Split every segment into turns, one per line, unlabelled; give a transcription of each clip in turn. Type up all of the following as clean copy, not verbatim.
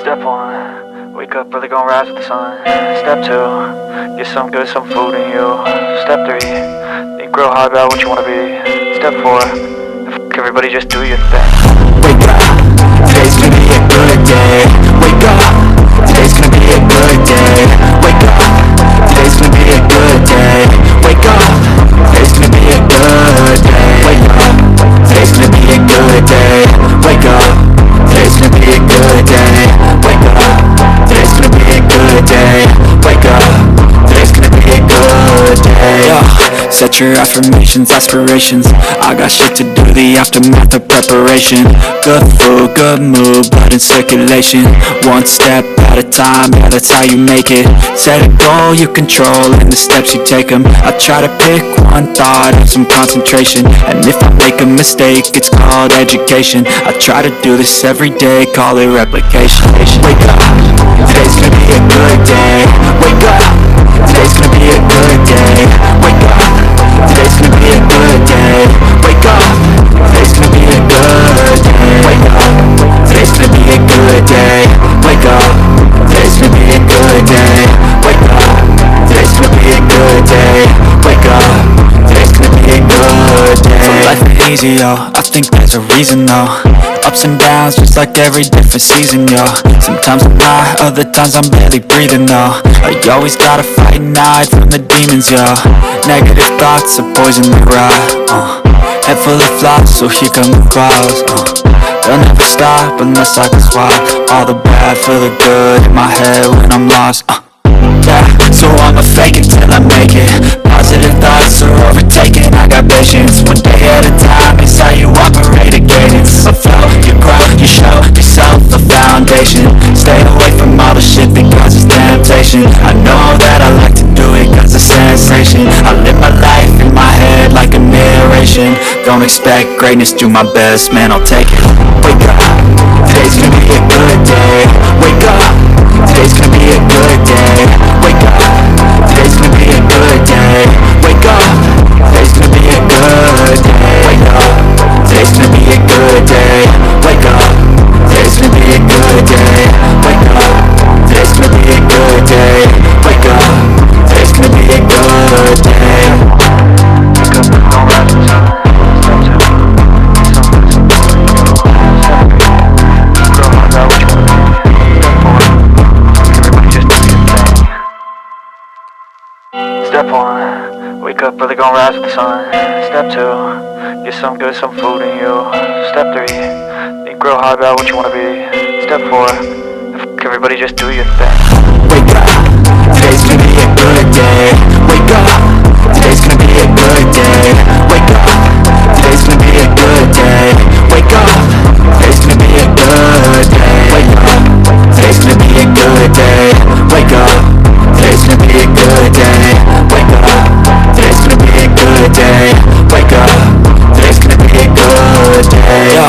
Step 1, wake up early, gonna rise with the sun. Step 2, get some good, some food in you. Step 3, think real hard about what you wanna be. Step 4, everybody just do your thing.
Wake up, today's gonna be a good day. Wake up, today's gonna be a good day. Wake up, today's gonna be a good day. Wake up, today's gonna be a good day. Wake up, today's gonna be a good day. Wake up, today's gonna be a good day. Wake up, today's gonna be a good day. Wake up, today's gonna be a good day. Set your affirmations, aspirations. I got shit to do, the aftermath of preparation. Good food, good mood, blood in circulation. One step at a time, yeah, that's how you make it. Set a goal you control, and the steps you take them. I try to pick one thought and some concentration, and if I make a mistake, it's called education. I try to do this every day, call it replication. Wake up, today's gonna be a good day. Wake up, today's gonna be a good day. Wake up, today's gonna be a good day. Wake up, today's gonna be a good day. Wake up, today's gonna be a good day. Wake up, today's gonna be a good day. Wake up, today's gonna be a good day. Wake up, today's gonna be a good day. So life ain't easy, yo, I think there's a reason, though. Ups and downs, just like every different season, yo. Sometimes I'm high, other times I'm barely breathing, though. You always gotta fight and hide from the demons, yo. Negative thoughts are poison the ride, head full of flies, so here come the clouds, they'll never stop unless I can swap all the bad for the good in my head when I'm lost, yeah. So I'ma fake it till I make it. Positive thoughts are overtaken, I got patience. One day at a time, it's how you operate a cadence. A flow, you grow, you show yourself a foundation. Stay away from all the shit because it's temptation. I know that I like to do it cause it's sensation. I live my life in my head like a narration. Don't expect greatness, do my best, man, I'll take it. Wake up, today's gonna be a good day. Wake up, today's gonna be a good day. Wake up, today's gonna be a good day. Wake up, today's gonna be a good day. Wake up, today's gonna be a good day. Wake up, today's gonna be a good day. Wake up, today's gonna be a good day. Wake up, today's gonna be a good day.
Wake up and don't rise with the sun. Step 1, wake up early, gonna rise with the sun. Step 2, get some good, some food in you. Step 3, think real hard about what you wanna be. Step 4, everybody just do your thing.
Wake up, today's gonna be a good day. Wake up, today's gonna be a good day. Wake up, today's gonna be a good day. Wake up, today's gonna be a good day. Wake up, today's gonna be a good day. Wake up, today's gonna be a good day. Wake up, today's gonna be a good day. Wake up, today's gonna be a good day.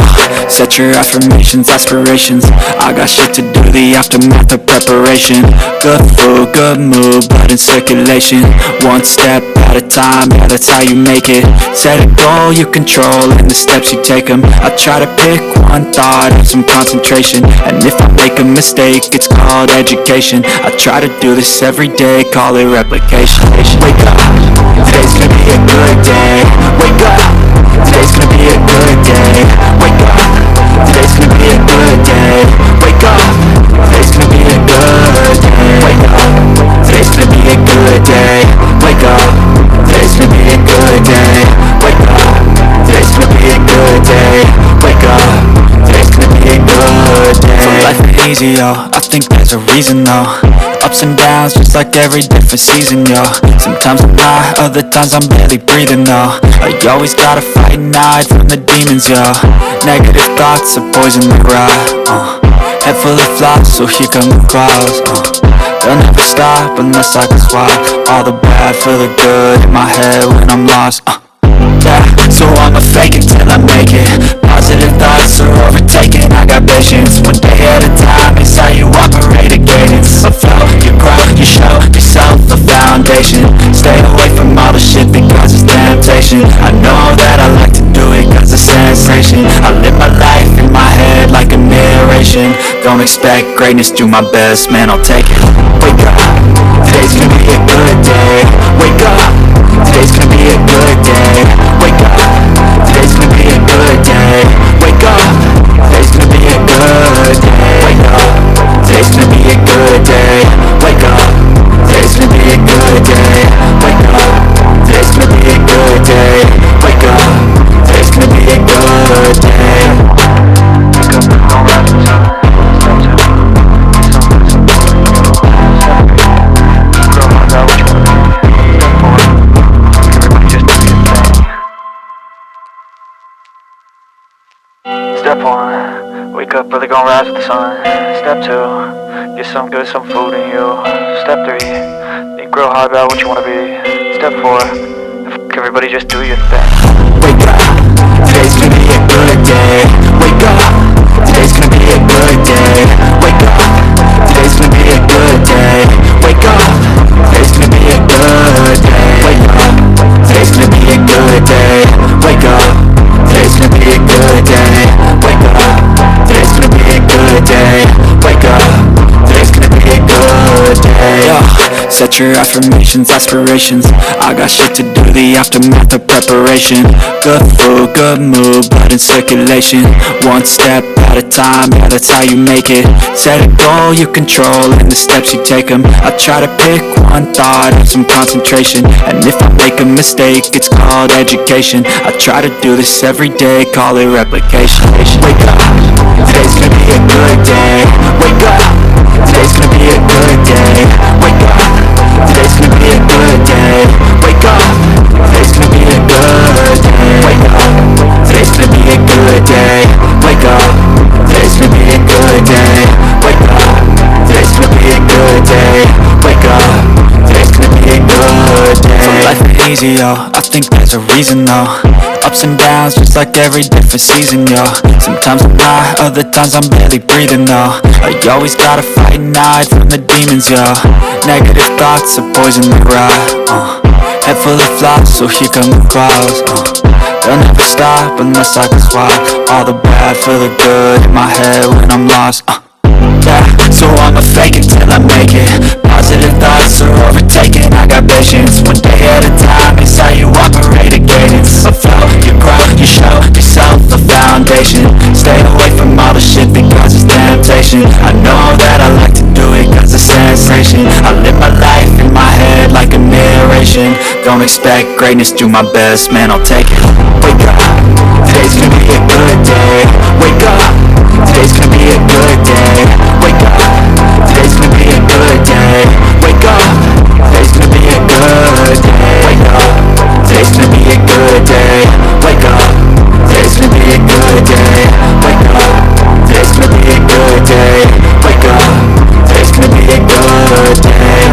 Set your affirmations, aspirations. I got shit to do, the aftermath of preparation. Good food, good mood, blood in circulation. One step at a time, yeah, that's how you make it. Set a goal you control, and the steps you take them. I try to pick one thought and some concentration, and if I make a mistake, it's called education. I try to do this every day, call it replication. Wake up, today's gonna be a good day. Wake up, today's gonna be a good day. Wake up, today's gonna be a good day. Wake up, today's gonna be a good day. Wake up, today's gonna be a good day. Wake up, today's gonna be a good day. Wake up, today's gonna be a good day. Wake up, today's gonna be a good day. So life ain't easy, yo, I think there's a reason, though. Ups and downs, just like every different season, yo. Sometimes I'm high, other times I'm barely breathing, though. You always gotta fight and hide from the demons, yo. Negative thoughts are poison the ride, head full of flies, so here come the clouds, they'll never stop unless I can swap all the bad for the good in my head when I'm lost, yeah. So I'ma fake it till I make it. Positive thoughts are overtaken, I got patience. One day at a time, it's how you operate a cadence. A flow, you grow, you show yourself a foundation. Stay away from all the shit because it's temptation. I know that I like to do it cause it's sensation. I live my life in my head like a narration. Don't Don't expect greatness, do my best, man, I'll take it. Wake up, today's gonna be a good day. Wake up, today's gonna be a good day. Wake up, today's gonna be a good day. Wake up, today's gonna be a good day. Wake up, today's gonna be a good day. Wake up, today's gonna be a good day. Wake up, today's gonna be a good day. Wake up, today's gonna be a good day.
Step 1, wake up early, gonna rise with the sun. Step 2, get some good, some food in you. Step 3, think real hard about what you wanna be. Step 4, everybody just do your thing.
Wake up, today's gonna be a good day. Wake up, today's gonna be a good day. Wake up, today's gonna be a good day. Wake up, today's gonna be a good day. Wake up, today's gonna be a good day. Wake up, today's gonna be a good day. Wake up, today's gonna be a good day. Wake up, today's gonna be a good day. Yeah. Set your affirmations, aspirations. I got shit to do, the aftermath of preparation. Good food, good mood, blood in circulation. One step at a time, yeah, that's how you make it. Set a goal you control and the steps you take them. I try to pick one thought and some concentration. And if I make a mistake, it's called education. I try to do this every day, call it replication. Wake up, today's gonna be a good day. Wake up, today's gonna be a good day. Wake up, today's gonna be a good day. Wake up, today's gonna be a good day. Wake up, today's gonna be a good day. Wake up, today's gonna be a good day. Wake up, today's gonna be a good day. Wake up, today's gonna be a good day. So life ain't easy, yo, I think there's a reason, though. Ups and downs, just like every different season, yo. Sometimes I'm high, other times I'm barely breathing, though. You always gotta fight and hide from the demons, yo. Negative thoughts are poison the ride, head full of flies, so here come the clouds, they'll never stop unless I can swap all the bad for the good in my head when I'm lost, yeah, so I'ma fake it till I make it. Positive thoughts are overtaken, I got patience. One day at a time, it's how you operate a cadence. So flow, you grow, you show yourself a foundation. Stay away from all the shit because it's temptation. I know that I like to do it cause it's sensation. I live my life in my head like a narration. Don't expect greatness, do my best, man, I'll take it. Wake up, today's gonna be a good day. Wake up, today's gonna be a good day. Wake up, today's gonna be a good day. Wake up, today's gonna be a good day. Wake up, today's gonna be a good day. Wake up, today's gonna be a good day. Wake up, today's gonna be a good day. Wake up, today's gonna be a good day.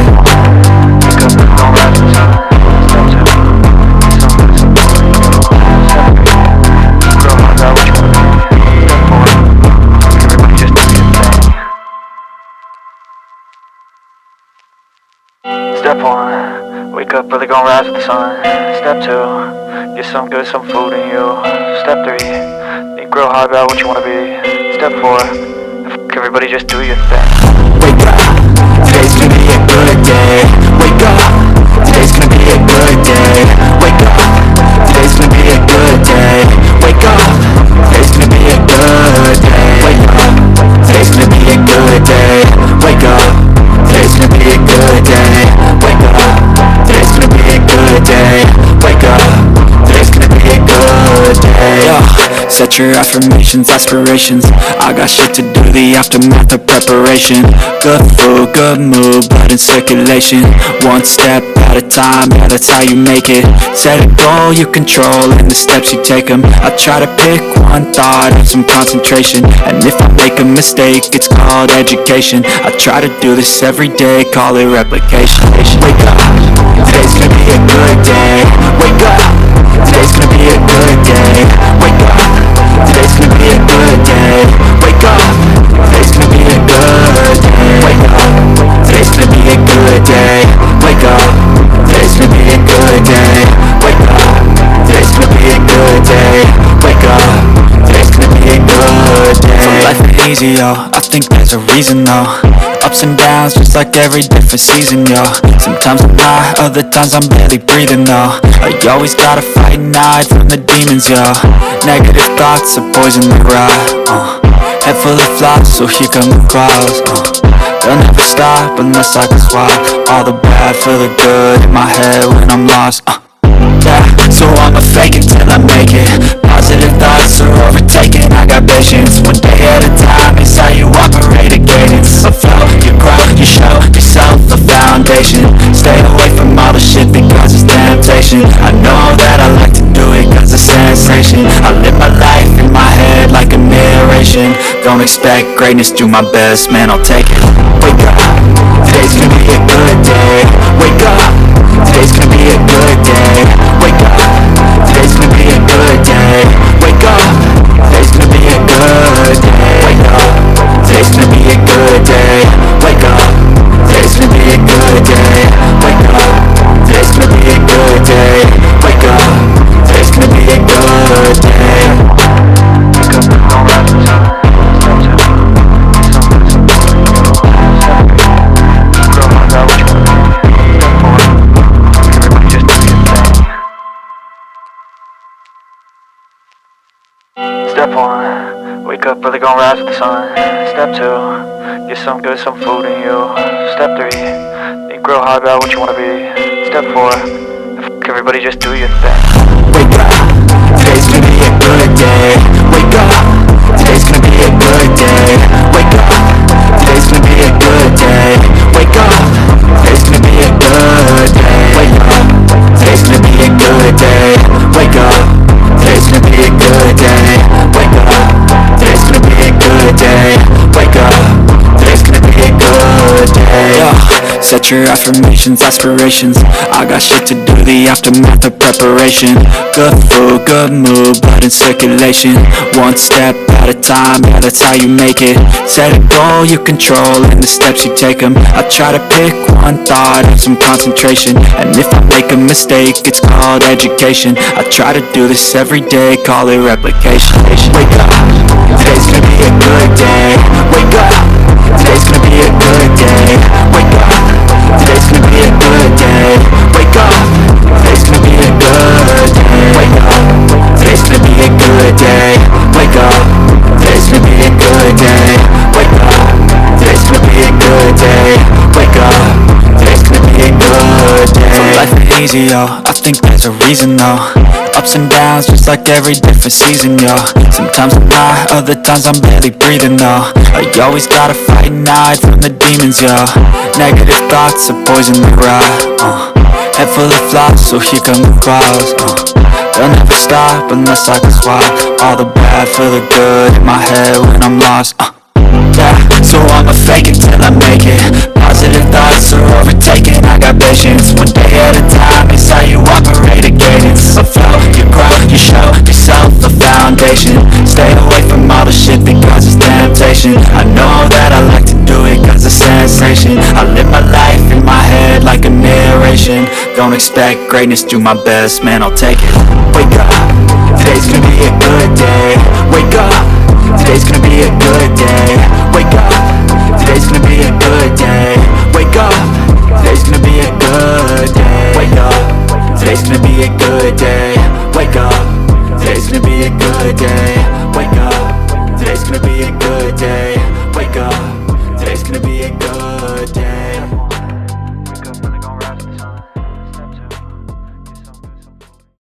Wake up, don't rise with the sun. Step 1, wake up early, gonna rise with the sun. Step 2, get some good, some food in you. Step 3, think real hard about what you wanna be. Step 4, everybody just do your thing.
Wake up, today's gonna be a good day. Wake up, today's gonna be a good day. Wake up, today's gonna be a good day. Wake up, today's gonna be a good day. Wake up, today's gonna be a good day. Wake up, today's gonna be a good day. Wake up, today's gonna be a good day. Wake up, today's gonna be a good day. Yeah. Set your affirmations, aspirations. I got shit to do, the aftermath of preparation. Good food, good mood, blood in circulation. One step at a time, yeah, that's how you make it. Set a goal you control and the steps you take them. I try to pick one thought and some concentration. And if I make a mistake, it's called education. I try to do this every day, call it replication. Wake up, today's gonna be a good day. Wake up, today's gonna be a good day. Wake up, today's gonna be a good day. Wake up, today's gonna be a good day. Wake up, today's gonna be a good day. Wake up, today's gonna be a good day. Wake up, today's gonna be a good day. Wake up, today's gonna be a good day. So life ain't easy, yo, I think there's a reason though. Ups and downs, just like every different season, yo. Sometimes I'm high, other times I'm barely breathing though. I always gotta fight and hide from the demons, yo. Negative thoughts are poison the ride, head full of flies, so here come the clouds, they'll never stop unless I can swap all the bad for the good in my head when I'm lost, yeah, so I'ma fake it till I make it. Positive thoughts are overtaken, I got patience. One day at a time, it's how you operate a cadence. A flow, you grow, you show yourself a foundation. Stay away from all the shit because it's temptation. I know that I like to do it cause it's sensation. I live my life in my head like a narration. Don't expect greatness, do my best, man, I'll take it. Wake up, today's gonna be a good day. Wake up, today's gonna be a good day. Wake up, today's gonna be a good day. Wake up, today's gonna be a good day. Wake up, today's gonna be a good day. Wake up, today's gonna be a good day. Wake up, today's gonna be a good day. Wake up, today's gonna be a good day.
Wake up, don't rise to the sun. Step one, wake up early, gon' rise with the sun. Step two, get some good, some food in you. Step three, think real hard about what you wanna be. Step four, everybody just do your thing.
Wake up, today's gonna be a good day. Wake up, today's gonna be a good day. Wake up, today's gonna be a good day. Wake up, today's gonna be a good day. Wake up, today's gonna be a good day. Wake up, today's gonna be a good day. Wake up, today's gonna be a good day. Wake up, today's gonna be a good day. Yeah. Set your affirmations, aspirations. I got shit to do, the aftermath of preparation. Good food, good mood, blood in circulation. One step at a time, yeah, that's how you make it. Set a goal you control and the steps you take them. I try to pick one thought and some concentration. And if I make a mistake, it's called education. I try to do this every day, call it replication. Wake up, today's gonna be a good day. Wake up, today's gonna be a good day. Wake up, today's gonna be a good day. Wake up, today's gonna be a good day. Wake up, today's gonna be a good day. Wake up, today's gonna be a good day. Wake up, today's gonna be a good day. Wake up, today's gonna be a good day. So life ain't easy, yo, I think there's a reason though. Ups and downs, just like every different season, yo. Sometimes I'm high, other times I'm barely breathing, though. I always gotta fight and hide from the demons, yo. Negative thoughts are poison the ride, head full of flies, so here come the clouds, they'll never stop unless I can swap all the bad for the good in my head when I'm lost, yeah, so I'ma fake it till I make it. Positive thoughts are overtaken, I got patience. One day at a time, it's how you operate a cadence. A flow, you grow, you show yourself a foundation. Stay away from all the shit because it's temptation. I know that I like to do it cause it's sensation. I live my life in my head like a narration. Don't expect greatness, do my best, man, I'll take it. Wake up, today's gonna be a good day. Wake up, today's gonna be a good day.